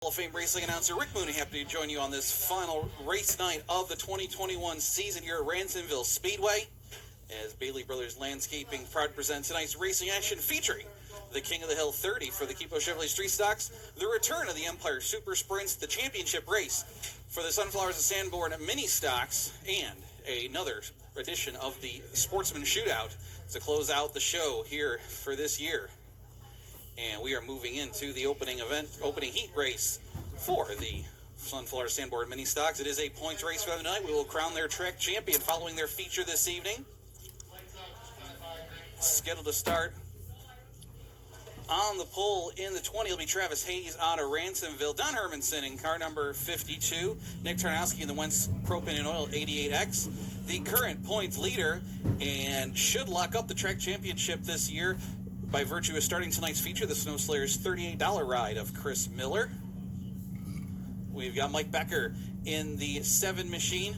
Hall of Fame racing announcer Rick Mooney, happy to join you on this final race night of the 2021 season here at Ransomville Speedway. As Bailey Brothers Landscaping proud to present tonight's racing action featuring the King of the Hill 30 for the Kipo Chevrolet Street Stocks, the return of the Empire Super Sprints, the championship race for the Sunflowers and Sanborn Mini Stocks, and another edition of the Sportsman Shootout to close out the show here for this year. And we are moving into the opening heat race for the Sunflower Sanborn Mini Stocks. It is a points race for the night. We will crown their track champion following their feature this evening. Scheduled to start on the pole in the 20 will be Travis Hayes out of Ransomville. Don Hermanson in car number 52. Nick Tarnowski in the Wentz Propane and Oil 88X. The current points leader and should lock up the track championship this year by virtue of starting tonight's feature, the Snow Slayers $38 ride of Chris Miller. We've got Mike Becker in the 7 machine.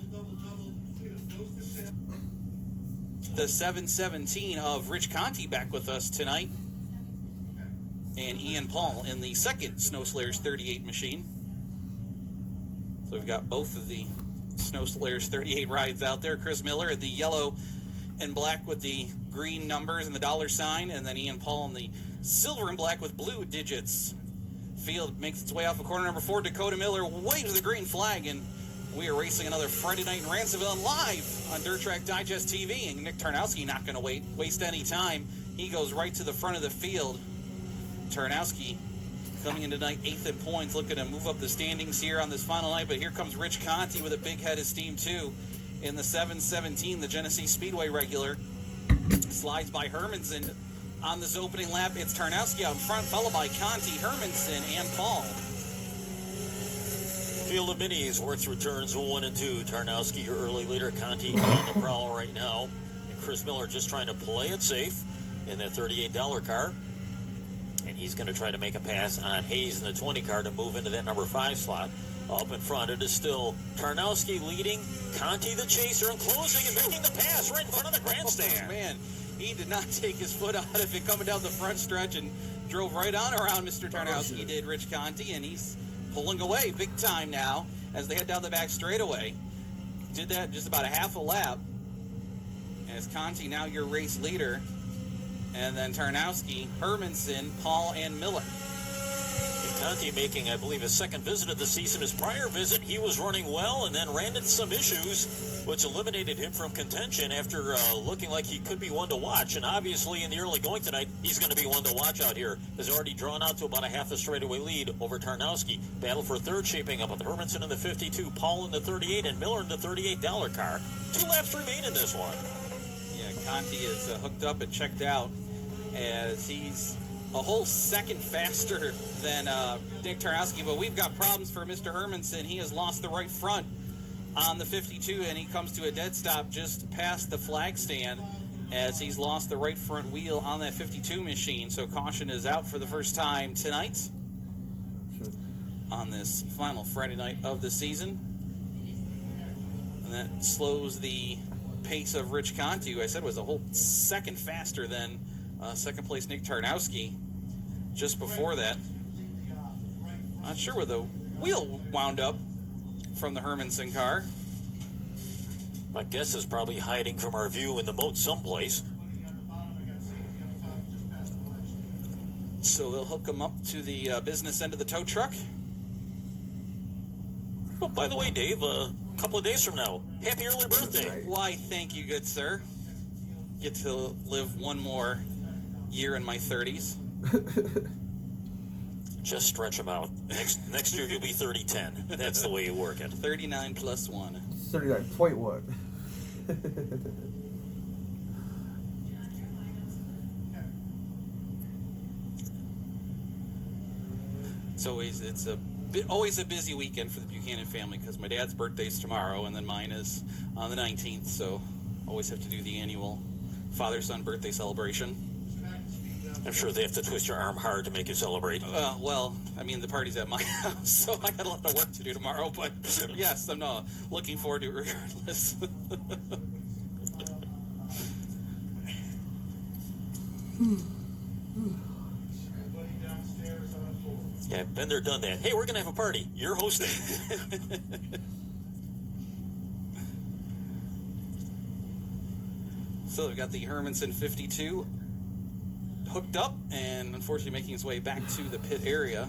The 717 of Rich Conti back with us tonight. And Ian Paul in the second Snow Slayers 38 machine. So we've got both of the Snow Slayers 38 rides out there. Chris Miller in the yellow and black with the green numbers and the dollar sign, and then Ian Paul in the silver and black with blue digits. Field makes its way off of corner number 4. Dakota Miller waves the green flag, and we are racing another Friday night in Ransomville live on Dirt Track Digest TV. And Nick Tarnowski not going to waste any time. He goes right to the front of the field. Tarnowski coming in tonight 8th in points, looking to move up the standings here on this final night. But here comes Rich Conti with a big head of steam too in the 717, the Genesee Speedway regular. Slides by Hermanson on this opening lap. It's Tarnowski out in front, followed by Conti, Hermanson, and Paul. Field of minis works through turns 1 and 2. Tarnowski, your early leader. Conti on the prowl right now. And Chris Miller just trying to play it safe in that $38 car. And he's going to try to make a pass on Hayes in the 20 car to move into that number 5 slot. Up in front, it is still Tarnowski leading, Conti the chaser, and closing and making the pass right in front of the grandstand. Oh, man, he did not take his foot out of it coming down the front stretch and drove right on around Mr. Tarnowski, did Rich Conti, and he's pulling away big time now as they head down the back straightaway. Did that just about a half a lap. As Conti now your race leader. And then Tarnowski, Hermanson, Paul, and Miller. Conti making, I believe, his second visit of the season. His prior visit, he was running well and then ran into some issues, which eliminated him from contention after looking like he could be one to watch. And obviously, in the early going tonight, he's going to be one to watch out here. Has already drawn out to about a half a straightaway lead over Tarnowski. Battle for third shaping up with Hermanson in the 52, Paul in the 38, and Miller in the $38 car. 2 laps remain in this one. Yeah, Conti is hooked up and checked out as he's a whole second faster than Nick Tarnowski, but we've got problems for Mr. Hermanson. He has lost the right front on the 52, and he comes to a dead stop just past the flag stand as he's lost the right front wheel on that 52 machine. So caution is out for the first time tonight on this final Friday night of the season. And that slows the pace of Rich Conti, who I said was a whole second faster than second place Nick Tarnowski just before that. Not sure where the wheel wound up from the Hermanson car. My guess is probably hiding from our view in the moat someplace. So they'll hook him up to the business end of the tow truck. Oh, by the way, Dave, a couple of days from now, happy early birthday. Why, thank you, good sir. Get to live one more year in my 30s. Just stretch them out. Next year you'll be 30-10. That's the way you work it. 39 plus 1. 39.1. It's always a busy weekend for the Buchanan family because my dad's birthday's tomorrow and then mine is on the 19th, so always have to do the annual father-son birthday celebration. I'm sure they have to twist your arm hard to make you celebrate. Well, I mean, the party's at my house, so I got a lot of work to do tomorrow, but yes, I'm looking forward to it regardless. Yeah, been there, done that. Hey, we're going to have a party. You're hosting. So we've got the Hermanson 52 hooked up and unfortunately making his way back to the pit area.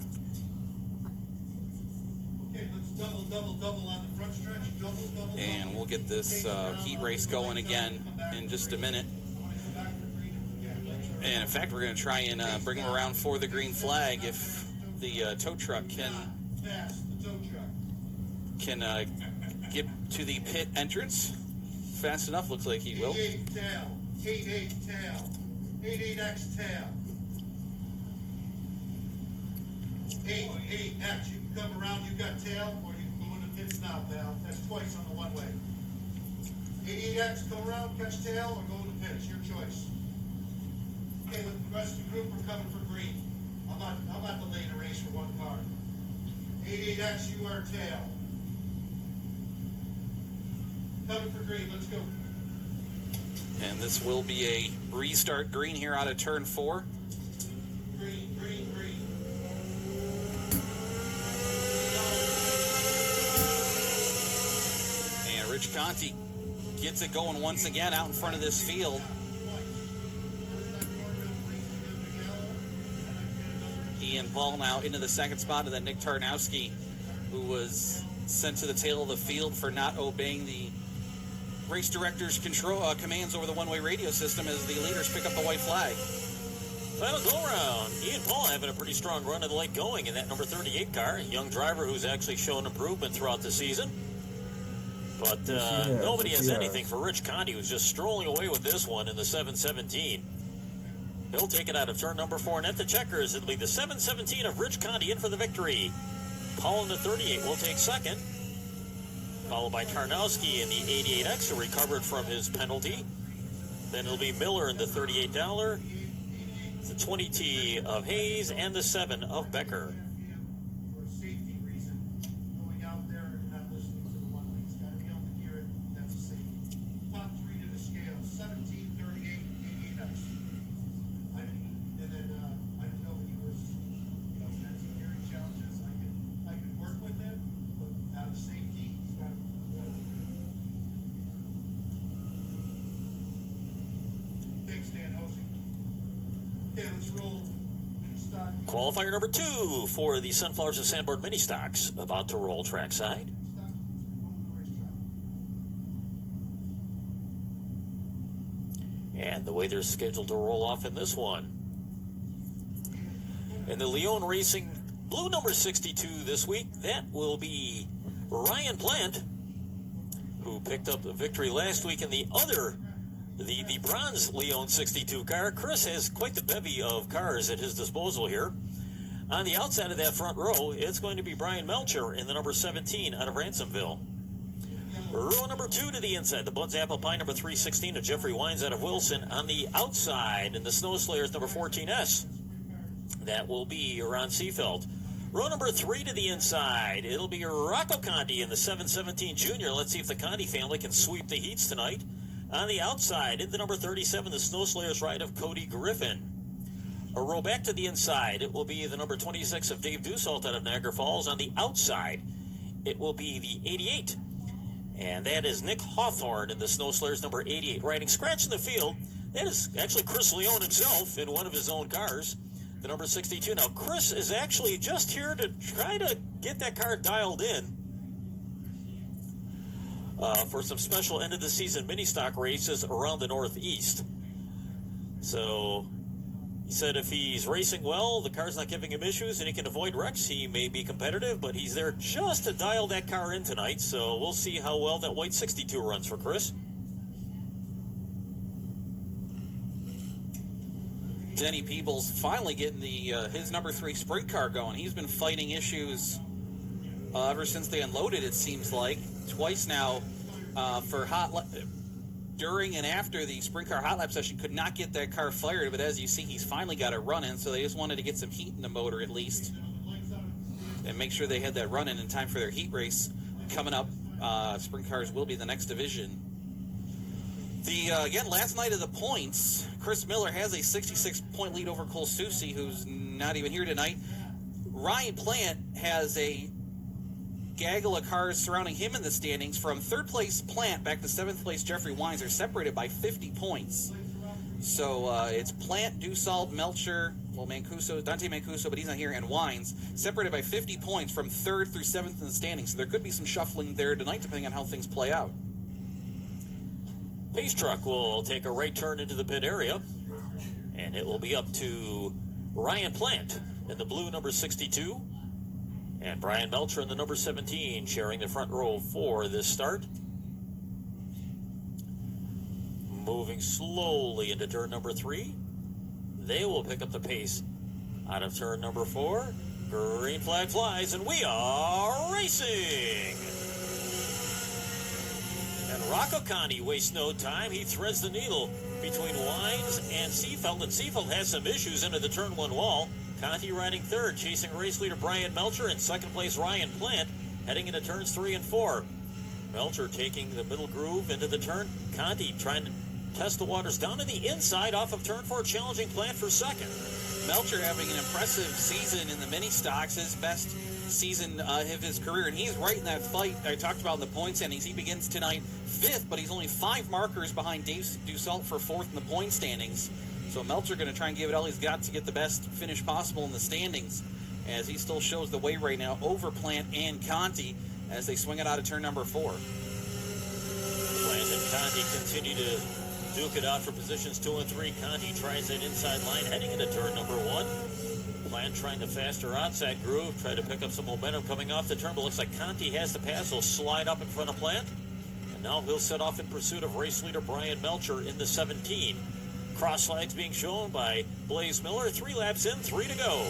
Okay, let's double on the front stretch. Double. And we'll get this heat race going again in just a minute. And in fact, we're going to try and bring him around for the green flag if the tow truck can get to the pit entrance fast enough. Looks like he will. 88 tail. 88 tail. 88X tail. 88X. You can come around, you got tail, or you can go in the pits now, pal. That's twice on the one way. 88X, come around, catch tail, or go in the pits. Your choice. Okay, with the rest of the group, we're coming for green. I'm not delaying a race for one car. 88X, you are tail. Coming for green, let's go. And this will be a restart green here out of turn 4. Green. And Rich Conti gets it going once again out in front of this field. Ian Paul now into the second spot, and then Nick Tarnowski, who was sent to the tail of the field for not obeying the race director's commands over the one-way radio system as the leaders pick up the white flag. Final go-around. Ian Paul having a pretty strong run of the late going in that number 38 car. A young driver who's actually shown improvement throughout the season. But nobody has anything for Rich Conti, who's just strolling away with this one in the 717. He'll take it out of turn number 4, and at the checkers, it'll be the 717 of Rich Conti in for the victory. Paul in the 38 will take second, followed by Tarnowski in the 88X, who recovered from his penalty. Then it'll be Miller in the $38, the 20T of Hayes, and the 7 of Becker. For a safety reason, going out there and not listening to the one way. It's got to be able to hear it. That's a safety. Top 3 to the scale: 17, 38, 88X. And then I don't know if he was, had some hearing challenges. I could work with him, but out of safety, he's got to. Thanks, Dan Hosey. Okay, let's roll. Stock. Qualifier number 2 for the Sunflowers and Sandboard mini stocks, about to roll trackside. And the way they're scheduled to roll off in this one. In the Leon Racing blue number 62 this week, that will be Ryan Plant, who picked up the victory last week in the other, the bronze Leon 62 car. Chris has quite the bevy of cars at his disposal here. On the outside of that front row, it's going to be Brian Melcher in the number 17 out of Ransomville. Row number 2 to the inside, the Bud's Apple Pie number 316 of Jeffrey Wines out of Wilson. On the outside, in the Snow Slayers number 14S, that will be Ron Seafeld. Row number 3 to the inside, it'll be Rocco Conti in the 717 Junior. Let's see if the Conti family can sweep the heats tonight. On the outside, in the number 37, the Snow Slayers ride of Cody Griffin. A row back to the inside, it will be the number 26 of Dave Dussault out of Niagara Falls. On the outside, it will be the 88. And that is Nick Hawthorne in the Snow Slayers number 88. Riding scratch in the field, that is actually Chris Leone himself in one of his own cars, the number 62. Now, Chris is actually just here to try to get that car dialed in for some special end-of-the-season mini-stock races around the Northeast. So he said if he's racing well, the car's not giving him issues, and he can avoid wrecks, he may be competitive, but he's there just to dial that car in tonight, so we'll see how well that white 62 runs for Chris. Denny Peebles finally getting his number 3 sprint car going. He's been fighting issues ever since they unloaded, it seems like. Twice now for during and after the sprint car hot lap session, could not get that car fired, but as you see, he's finally got it running, so they just wanted to get some heat in the motor at least and make sure they had that running in time for their heat race coming up. Sprint cars will be the next division. Again, last night of the points, Chris Miller has a 66-point lead over Cole Soucy, who's not even here tonight. Ryan Plant has a gaggle of cars surrounding him in the standings. From third place Plant back to seventh place Jeffrey Wines are separated by 50 points. So it's Plant, Dussault, Melcher, Mancuso, Dante Mancuso, but he's not here, and Wines, separated by 50 points from third through seventh in the standings. So there could be some shuffling there tonight, depending on how things play out. Pace truck will take a right turn into the pit area, and it will be up to Ryan Plant in the blue number 62, and Brian Melcher in the number 17, sharing the front row for this start. Moving slowly into turn number 3. They will pick up the pace out of turn number 4. Green flag flies, and we are racing. And Rocco Conti wastes no time. He threads the needle between Wines and Seefeld, and Seefeld has some issues into the turn 1 wall. Conti riding third, chasing race leader Brian Melcher, in second place Ryan Plant, heading into turns 3 and 4. Melcher taking the middle groove into the turn. Conti trying to test the waters down to the inside off of turn 4, challenging Plant for second. Melcher having an impressive season in the mini stocks, his best season of his career, and he's right in that fight I talked about in the point standings. He begins tonight 5th, but he's only 5 markers behind Dave Dussault for 4th in the point standings. So Melcher going to try and give it all he's got to get the best finish possible in the standings, as he still shows the way right now over Plant and Conti as they swing it out of turn number 4. Plant and Conti continue to duke it out for positions 2 and 3. Conti tries that inside line heading into turn number 1. Plant trying the faster outside groove, try to pick up some momentum coming off the turn, but looks like Conti has the pass. He'll slide up in front of Plant, and now he'll set off in pursuit of race leader Brian Melcher in the 17. Cross flags being shown by Blaze Miller. 3 laps in, 3 to go.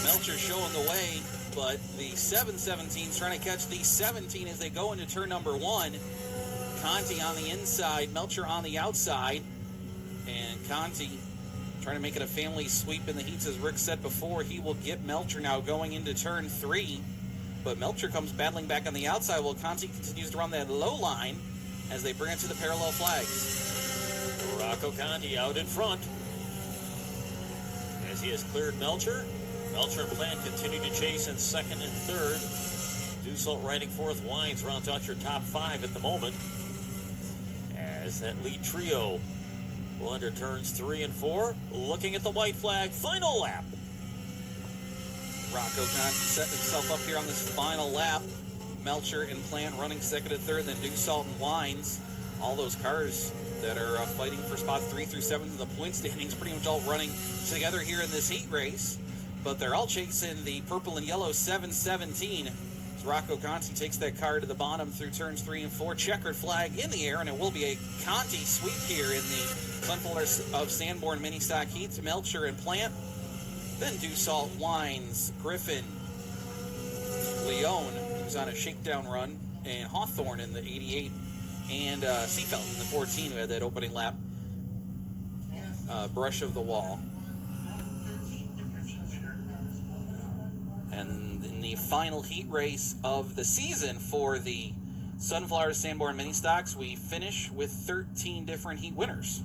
Melcher showing the way, but the 717 is trying to catch the 17 as they go into turn number 1. Conti on the inside, Melcher on the outside, and Conti trying to make it a family sweep in the heats. As Rick said before, he will get Melcher now going into turn 3, but Melcher comes battling back on the outside while Conti continues to run that low line as they bring it to the parallel flags. Rocco Conti out in front as he has cleared Melcher. Melcher and Plant continue to chase in second and third. Dussault riding fourth. Wines rounds out your top 5 at the moment, as that lead trio will enter turns 3 and 4. Looking at the white flag, final lap. Rocco Conti setting himself up here on this final lap. Melcher and Plant running second and third, then Dussault and Wines. All those cars that are fighting for spots 3 through 7 in the point standings, pretty much all running together here in this heat race. But they're all chasing the purple and yellow 717. As Rocco Conti takes that car to the bottom through turns 3 and 4. Checkered flag in the air, and it will be a Conti sweep here in the Sunflowers of Sanborn mini stock heats. Melcher and Plant, then Dussault, Wines, Griffin, Leone, who's on a shakedown run, and Hawthorne in the 88, and Seefeld in the 14, who had that opening lap brush of the wall. And in the final heat race of the season for the Sunflowers Sanborn mini stocks, we finish with 13 different heat winners.